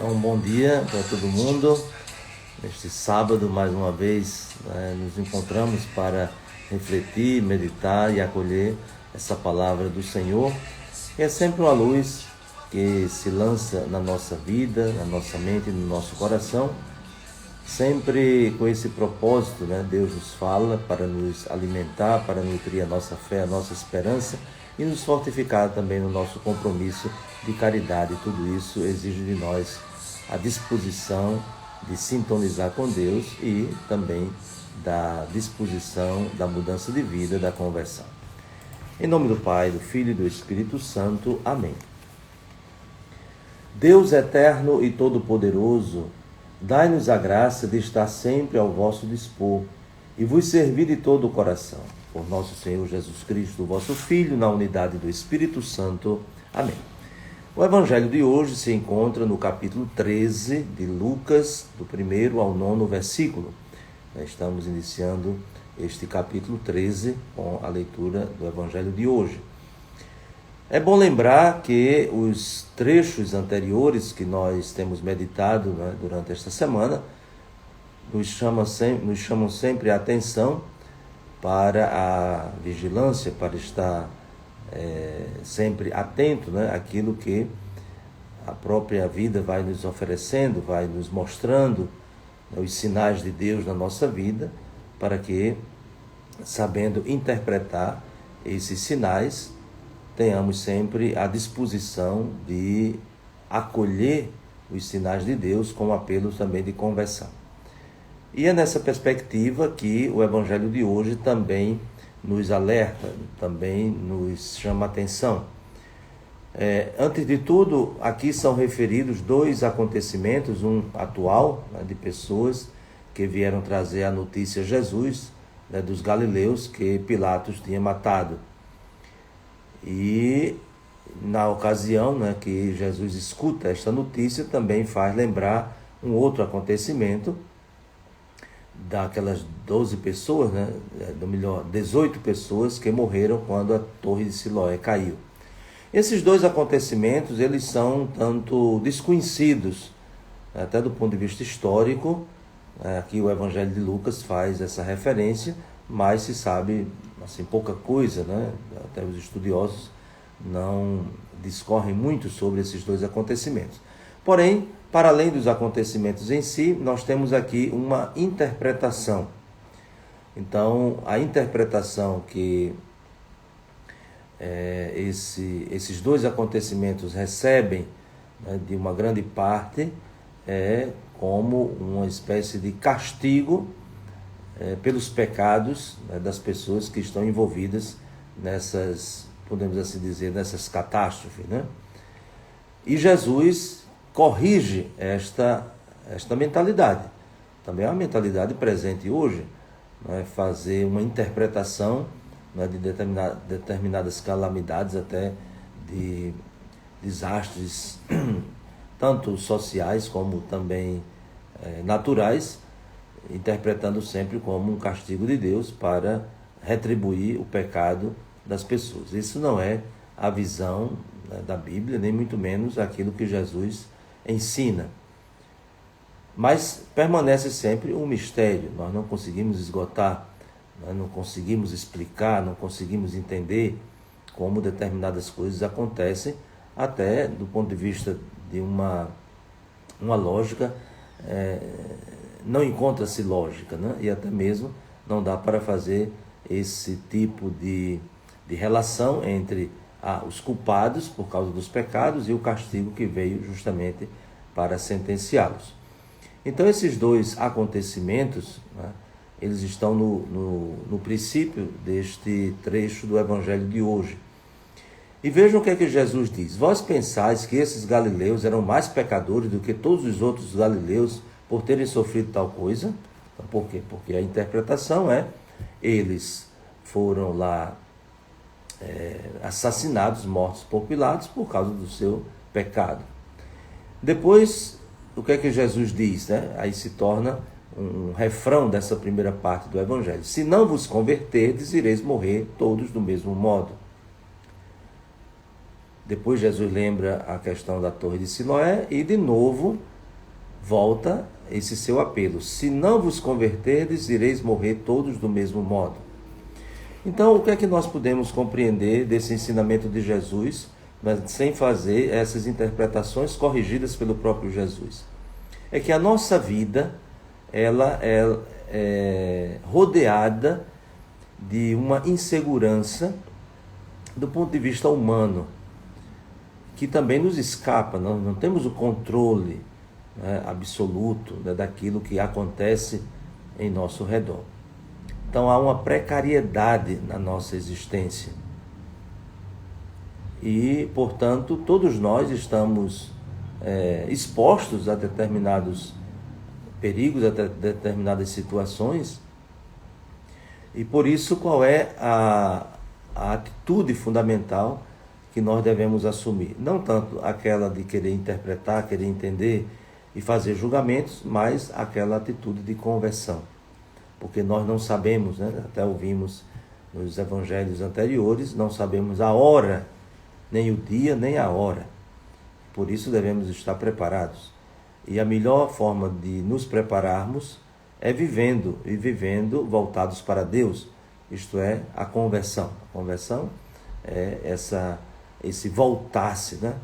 Então, um bom dia para todo mundo. Neste sábado, mais uma vez, nos encontramos para refletir, meditar e acolher essa palavra do Senhor. E é sempre uma luz que se lança na nossa vida, na nossa mente, no nosso coração, sempre com esse propósito, Deus nos fala para nos alimentar, para nutrir a nossa fé, a nossa esperança e nos fortificar também no nosso compromisso de caridade. Tudo isso exige de nós a disposição de sintonizar com Deus e também da disposição da mudança de vida, da conversão. Em nome do Pai, do Filho e do Espírito Santo. Amém. Deus eterno e todo-poderoso, dai-nos a graça de estar sempre ao vosso dispor e vos servir de todo o coração. Por nosso Senhor Jesus Cristo, vosso Filho, na unidade do Espírito Santo. Amém. O Evangelho de hoje se encontra no capítulo 13 de Lucas, do 1º ao 9º versículo. Nós estamos iniciando este capítulo 13 com a leitura do Evangelho de hoje. É bom lembrar que os trechos anteriores que nós temos meditado durante esta semana nos chamam sempre a atenção para a vigilância, para estar sempre atento àquilo que a própria vida vai nos oferecendo, vai nos mostrando os sinais de Deus na nossa vida, para que, sabendo interpretar esses sinais, tenhamos sempre a disposição de acolher os sinais de Deus com apelo também de conversão. E é nessa perspectiva que o Evangelho de hoje também nos alerta, também nos chama a atenção. Antes de tudo, aqui são referidos dois acontecimentos, um atual, de pessoas que vieram trazer a notícia a Jesus, dos galileus que Pilatos tinha matado. E na ocasião que Jesus escuta esta notícia, também faz lembrar um outro acontecimento, daquelas 12 pessoas, 18 pessoas que morreram quando a torre de Siloé caiu. Esses dois acontecimentos, eles são tanto desconhecidos, até do ponto de vista histórico. Aqui o Evangelho de Lucas faz essa referência, mas se sabe assim, pouca coisa, até os estudiosos não discorrem muito sobre esses dois acontecimentos. Porém, para além dos acontecimentos em si, nós temos aqui uma interpretação. Então, a interpretação que esses dois acontecimentos recebem de uma grande parte é como uma espécie de castigo pelos pecados das pessoas que estão envolvidas nessas, podemos assim dizer, nessas catástrofes. E Jesus corrige esta mentalidade. Também é uma mentalidade presente hoje, fazer uma interpretação de determinadas calamidades, até de desastres, tanto sociais como também naturais, interpretando sempre como um castigo de Deus para retribuir o pecado das pessoas. Isso não é a visão da Bíblia, nem muito menos aquilo que Jesus ensina. Mas permanece sempre um mistério. Nós não conseguimos esgotar, nós não conseguimos explicar, não conseguimos entender como determinadas coisas acontecem, até do ponto de vista de uma lógica, não encontra-se lógica, e até mesmo não dá para fazer esse tipo de relação entre os culpados por causa dos pecados e o castigo que veio justamente para sentenciá-los. Então, esses dois acontecimentos, eles estão no princípio deste trecho do Evangelho de hoje. E vejam o que é que Jesus diz: vós pensais que esses galileus eram mais pecadores do que todos os outros galileus por terem sofrido tal coisa? Então, por quê? Porque a interpretação eles foram lá assassinados, mortos por Pilatos por causa do seu pecado. Depois, o que é que Jesus diz? Aí se torna um refrão dessa primeira parte do Evangelho: se não vos converterdes, ireis morrer todos do mesmo modo. Depois Jesus lembra a questão da Torre de Siloé e de novo volta esse seu apelo. Se não vos converterdes, ireis morrer todos do mesmo modo. Então, o que é que nós podemos compreender desse ensinamento de Jesus, mas sem fazer essas interpretações corrigidas pelo próprio Jesus? É que a nossa vida, ela é rodeada de uma insegurança do ponto de vista humano, que também nos escapa. Não temos o controle, né, absoluto, né, daquilo que acontece em nosso redor. Então há uma precariedade na nossa existência. E, portanto, todos nós estamos expostos a determinados perigos, a determinadas situações. E por isso, qual é a atitude fundamental que nós devemos assumir? Não tanto aquela de querer interpretar, querer entender e fazer julgamentos, mas aquela atitude de conversão. Porque nós não sabemos, né? Até ouvimos nos evangelhos anteriores, não sabemos a hora, nem o dia, nem a hora. Por isso devemos estar preparados. E a melhor forma de nos prepararmos é vivendo voltados para Deus, isto é, a conversão. A conversão é esse voltar-se, né?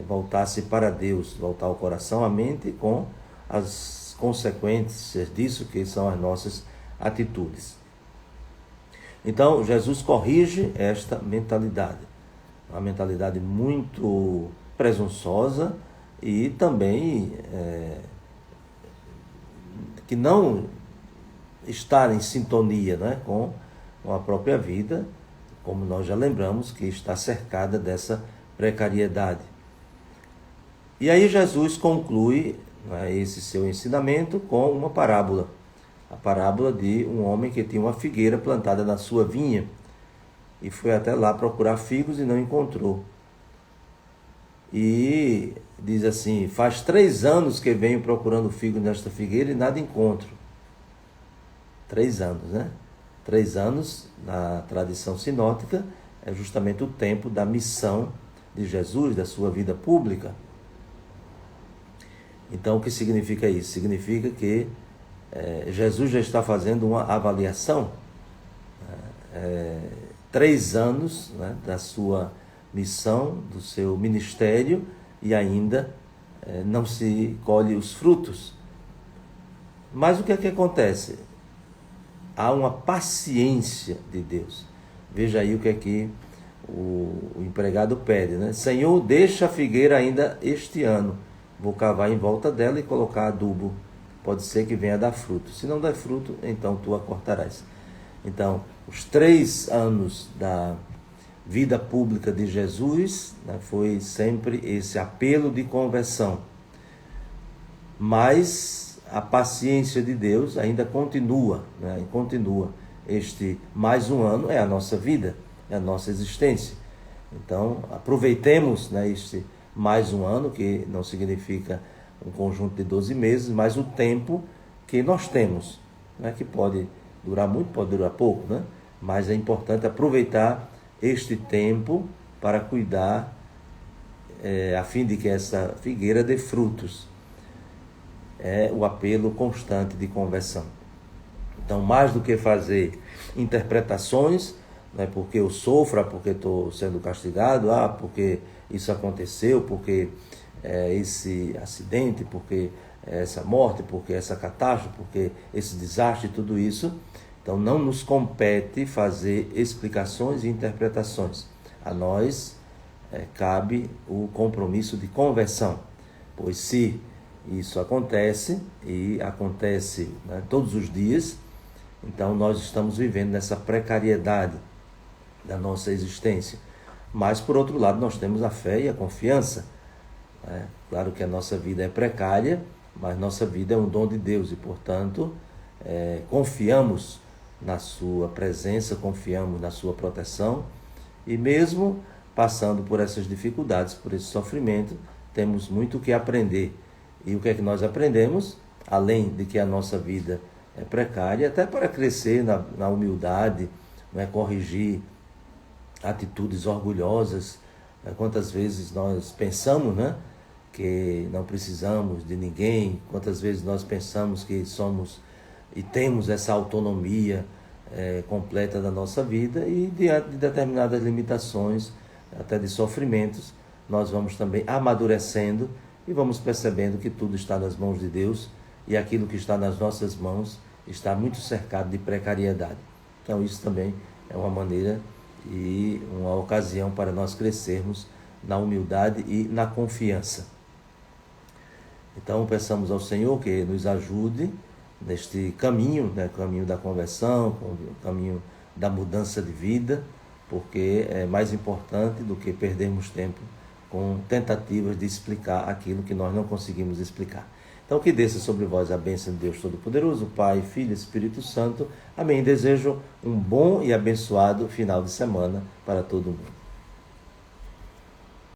Voltar-se para Deus, voltar o coração, a mente, com as consequências disso, que são as nossas atitudes. Então, Jesus corrige esta mentalidade, uma mentalidade muito presunçosa e também que não está em sintonia, né, com a própria vida, como nós já lembramos, que está cercada dessa precariedade. E aí Jesus conclui, né, esse seu ensinamento com uma parábola. A parábola de um homem que tinha uma figueira plantada na sua vinha e foi até lá procurar figos e não encontrou. E diz assim: faz 3 anos que venho procurando figos nesta figueira e nada encontro. 3 anos, né? 3 anos, na tradição sinótica, é justamente o tempo da missão de Jesus, da sua vida pública. Então, o que significa isso? Significa que Jesus já está fazendo uma avaliação, 3 anos, né, da sua missão, do seu ministério, e ainda não se colhe os frutos. Mas o que é que acontece? Há uma paciência de Deus. Veja aí o que é que o empregado pede, né? Senhor, deixa a figueira ainda este ano. Vou cavar em volta dela e colocar adubo. Pode ser que venha dar fruto. Se não der fruto, então tu a cortarás. Então, os 3 anos da vida pública de Jesus, né, foi sempre esse apelo de conversão. Mas a paciência de Deus ainda continua, né, e continua. Este mais um ano é a nossa vida, é a nossa existência. Então, aproveitemos, né, este mais um ano, que não significa um conjunto de 12 meses, mas o tempo que nós temos, né, que pode durar muito, pode durar pouco, né? Mas é importante aproveitar este tempo para cuidar, a fim de que essa figueira dê frutos. É o apelo constante de conversão. Então, mais do que fazer interpretações, né, porque eu sofro, porque estou sendo castigado, porque isso aconteceu, porque esse acidente, porque essa morte, porque essa catástrofe, porque esse desastre, tudo isso. Então, não nos compete fazer explicações e interpretações. A nós cabe o compromisso de conversão, pois se isso acontece, e acontece, né, todos os dias, então nós estamos vivendo nessa precariedade da nossa existência. Mas, por outro lado, nós temos a fé e a confiança. Né? Claro que a nossa vida é precária, mas nossa vida é um dom de Deus e, portanto, confiamos na sua presença, confiamos na sua proteção, e mesmo passando por essas dificuldades, por esse sofrimento, temos muito o que aprender. E o que é que nós aprendemos? Além de que a nossa vida é precária, até para crescer na humildade, né, corrigir atitudes orgulhosas, Quantas vezes nós pensamos, né, que não precisamos de ninguém, quantas vezes nós pensamos que somos e temos essa autonomia completa da nossa vida, e diante de determinadas limitações, até de sofrimentos, nós vamos também amadurecendo e vamos percebendo que tudo está nas mãos de Deus, e aquilo que está nas nossas mãos está muito cercado de precariedade. Então isso também é uma maneira e uma ocasião para nós crescermos na humildade e na confiança. Então peçamos ao Senhor que nos ajude neste caminho, né, caminho da conversão, caminho da mudança de vida, porque é mais importante do que perdermos tempo com tentativas de explicar aquilo que nós não conseguimos explicar. Então que desça sobre vós a bênção de Deus Todo-Poderoso, Pai, Filho e Espírito Santo. Amém. Desejo um bom e abençoado final de semana para todo mundo.